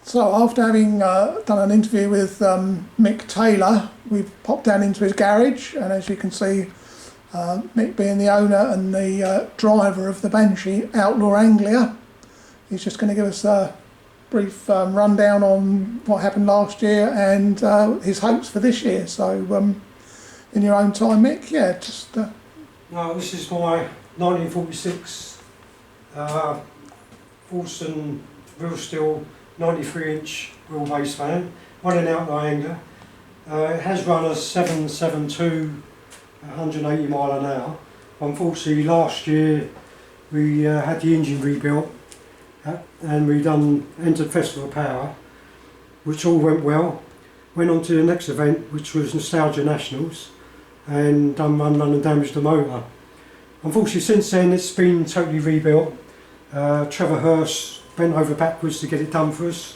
So after having done an interview with Mick Taylor, we've popped down into his garage, and as you can see, Mick being the owner and the driver of the Banshee Outlaw Anglia, he's just going to give us a brief rundown on what happened last year and his hopes for this year. So in your own time, Mick, yeah, just... No, this is my 1946 Forstone real steel 93-inch wheelbase van, running Outlaw Anglia. It has run a 772, 180 mile an hour. Unfortunately, last year we had the engine rebuilt and we entered Festival of Power, which all went well. Went on to the next event, which was Nostalgia Nationals, and done one run and damaged the motor. Unfortunately, since then it's been totally rebuilt. Trevor Hurst bent over backwards to get it done for us.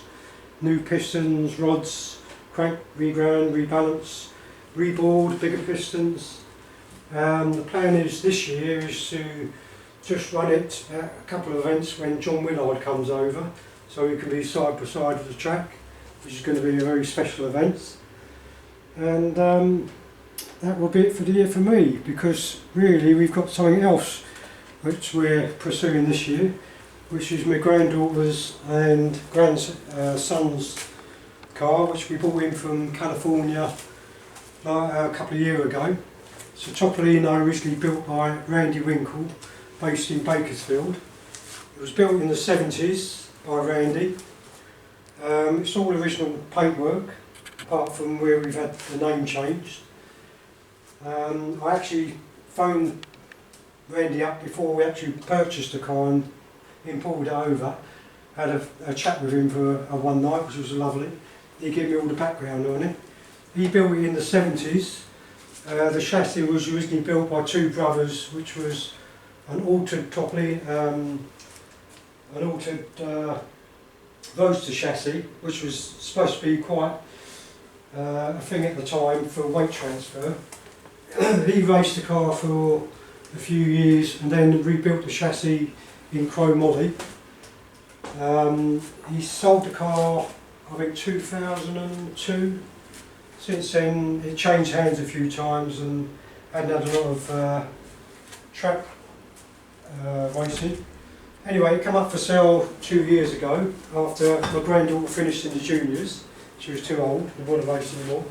New pistons, rods, crank reground, rebalance, reboard, bigger pistons. The plan is this year is to just run it at a couple of events when John Willard comes over, so we can be side by side of the track, which is going to be a very special event. And that will be it for the year for me, because really we've got something else which we're pursuing this year, which is my granddaughter's and grandson's car, which we brought in from California a couple of years ago. It's a Topolino originally built by Randy Winkle, based in Bakersfield. It was built in the 70s by Randy. It's all original paintwork, apart from where we've had the name changed. I actually phoned Randy up before we actually purchased the car and imported it over. Had a chat with him for one night, which was lovely. He gave me all the background on it. He built it in the 70s. The chassis was originally built by two brothers, which was an altered roadster chassis, which was supposed to be quite a thing at the time for weight transfer. He raced the car for a few years and then rebuilt the chassis in chromoly. He sold the car, I think, 2002. Since then it changed hands a few times and hadn't had a lot of track racing. Anyway, it came up for sale 2 years ago after my granddaughter finished in the juniors. She was too old, didn't want to race anymore.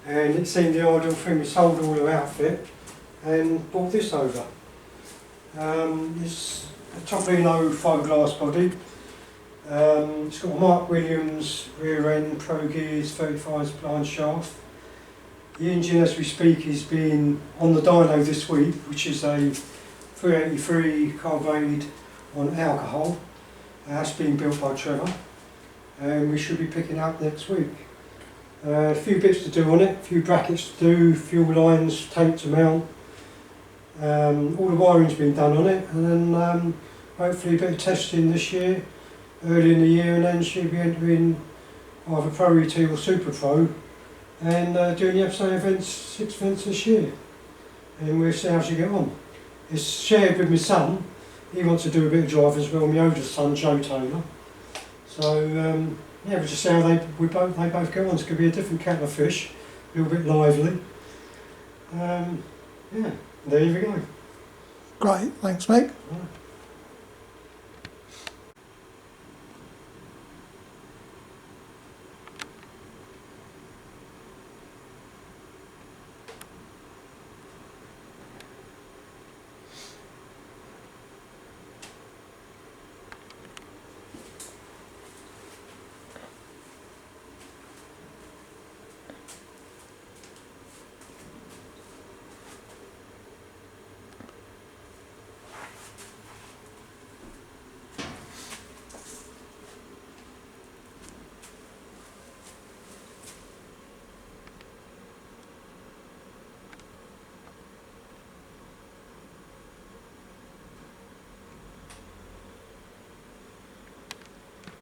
And it seemed the ideal thing. We sold all her outfit and bought this over. It's a Topolino fiberglass body. It's got a Mark Williams rear end, Pro Gears, 35 spline shaft. The engine, as we speak, is being on the dyno this week, which is a 383 carbureted on alcohol. That's being built by Trevor, and we should be picking up next week. A few bits to do on it, a few brackets to do, fuel lines, tank to mount. All the wiring's been done on it, and then hopefully a bit of testing this year, early in the year, and then she'll be entering either Pro Retail or Super Pro and doing the FSA events, 6 events this year. And we'll see how she get on. It's shared with my son. He wants to do a bit of driving as well, my oldest son, Joe Taylor. So yeah, we'll just see how they both get on. It's going to be a different kettle of fish, a little bit lively. Yeah, there you go. Great, thanks, Mick. Right.